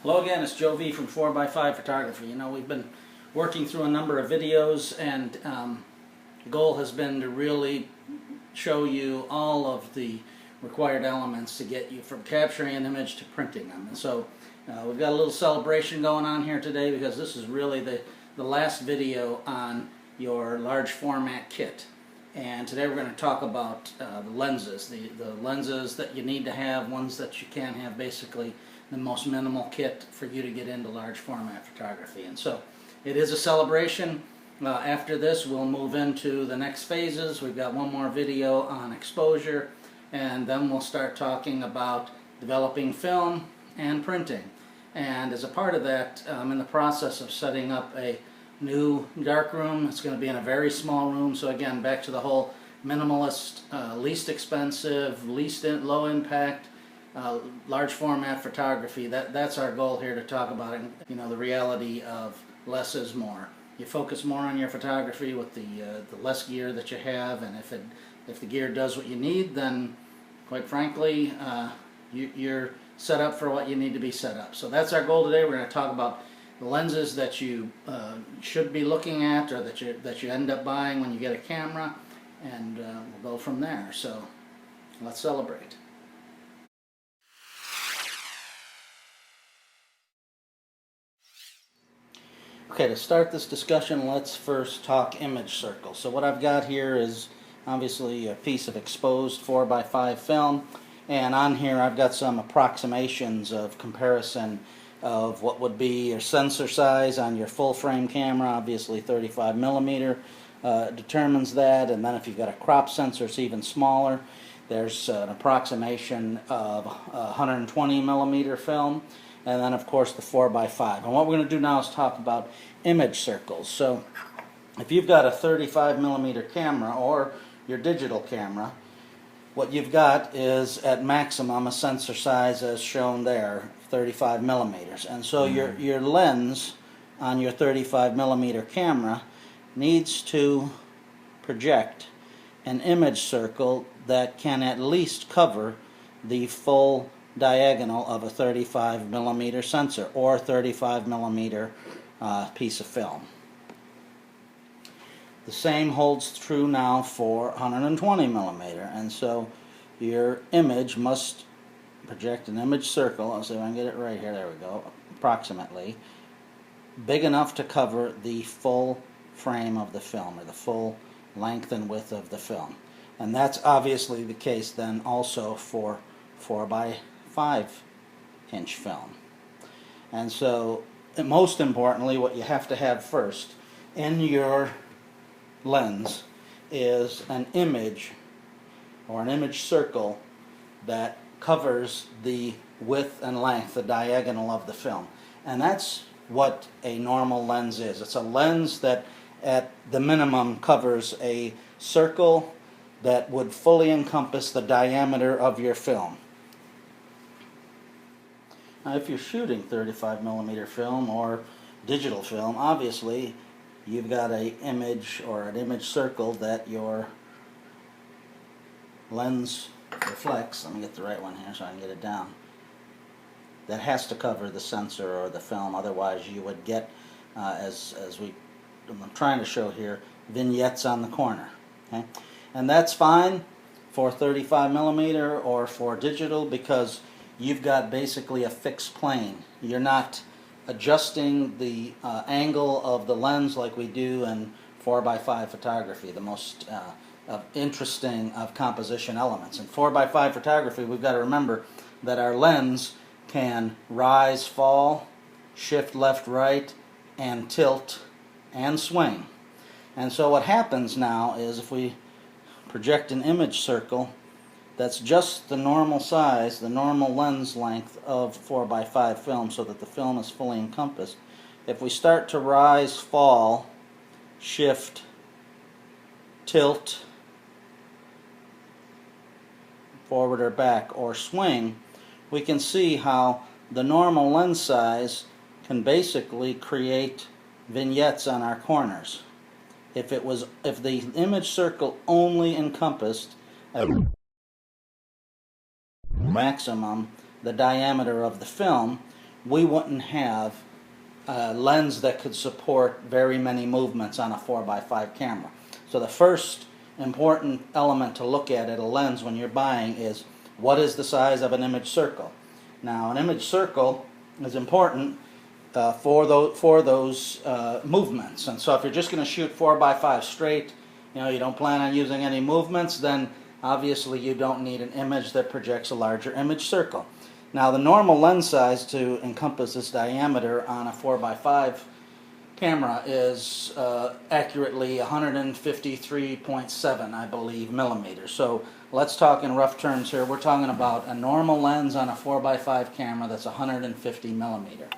Hello again, it's Joe V from 4x5 Photography. You know, we've been working through a number of videos, and the goal has been to really show you all of the required elements to get you from capturing an image to printing them. And so we've got a little celebration going on here today because this is really the last video on your large format kit. And today we're going to talk about the lenses, the lenses that you need to have, ones that you can have, basically the most minimal kit for you to get into large format photography. And so it is a celebration. After this we'll move into the next phases. We've got one more video on exposure, and then we'll start talking about developing film and printing. And as a part of that, I'm in the process of setting up a new darkroom. It's going to be in a very small room. So again, back to the whole minimalist, least expensive, low impact, large format photography. That's our goal here to talk about. You know, the reality of less is more. You focus more on your photography with the less gear that you have, and if the gear does what you need, then quite frankly, you're set up for what you need to be set up. So that's our goal today. We're going to talk about the lenses that you should be looking at, or that you end up buying when you get a camera, and we'll go from there. So let's celebrate. Okay, to start this discussion, let's first talk image circles. So what I've got here is obviously a piece of exposed 4x5 film, and on here I've got some approximations of comparison of what would be your sensor size on your full frame camera. Obviously 35mm determines that, and then if you've got a crop sensor it's even smaller. There's an approximation of 120mm film, and then of course the 4x5. And what we're going to do now is talk about image circles. So if you've got a 35mm camera or your digital camera, what you've got is at maximum a sensor size as shown there, 35mm. And so your lens on your 35mm camera needs to project an image circle that can at least cover the full diagonal of a 35mm sensor or 35mm piece of film. The same holds true now for 120mm, and so your image must project an image circle. I'll see if I can get it right here. There we go. Approximately big enough to cover the full frame of the film, or the full length and width of the film. And that's obviously the case then also for 4x5 inch film. And so most importantly, what you have to have first in your lens is an image, or an image circle, that covers the width and length, the diagonal of the film. And that's what a normal lens is. It's a lens that at the minimum covers a circle that would fully encompass the diameter of your film. Now, if you're shooting 35mm film or digital film, obviously you've got an image, or an image circle, that your lens reflects. Let me get the right one here so I can get it down. That has to cover the sensor or the film, otherwise you would get, as I'm trying to show here, vignettes on the corner. Okay? And that's fine for 35mm or for digital, because you've got basically a fixed plane. You're not adjusting the angle of the lens like we do in 4x5 photography, the most interesting of composition elements. In 4x5 photography, we've got to remember that our lens can rise, fall, shift left, right, and tilt and swing. And so what happens now is, if we project an image circle that's just the normal size, the normal lens length of 4x5 film, so that the film is fully encompassed, if we start to rise, fall, shift, tilt, forward or back, or swing, we can see how the normal lens size can basically create vignettes on our corners. If the image circle only encompassed a maximum the diameter of the film, we wouldn't have a lens that could support very many movements on a 4x5 camera. So the first important element to look at a lens when you're buying is, what is the size of an image circle? Now, an image circle is important for those movements. And so if you're just going to shoot 4x5 straight, you don't plan on using any movements, then obviously you don't need an image that projects a larger image circle. Now, the normal lens size to encompass this diameter on a 4x5 camera is accurately 153.7, I believe, millimeters. So let's talk in rough terms here. We're talking about a normal lens on a 4x5 camera that's 150 millimeter.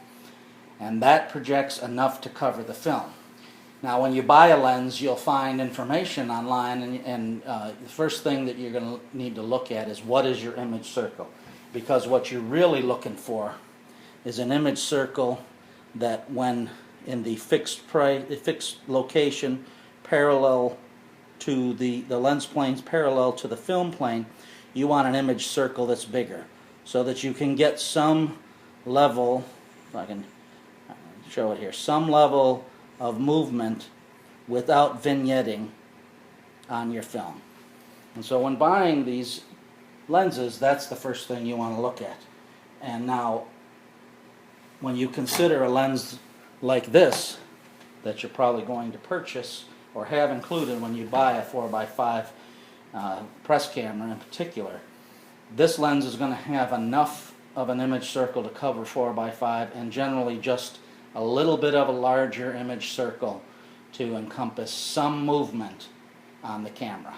And that projects enough to cover the film. Now, when you buy a lens, you'll find information online, and the first thing that you're going to need to look at is, what is your image circle? Because what you're really looking for is an image circle that, when in the fixed location, parallel to the lens planes, parallel to the film plane, you want an image circle that's bigger, so that you can get some level, if I can show it here, some level of movement without vignetting on your film. And so when buying these lenses, that's the first thing you want to look at. And now, when you consider a lens like this that you're probably going to purchase or have included when you buy a 4x5 press camera in particular, this lens is going to have enough of an image circle to cover 4x5, and generally just a little bit of a larger image circle to encompass some movement on the camera.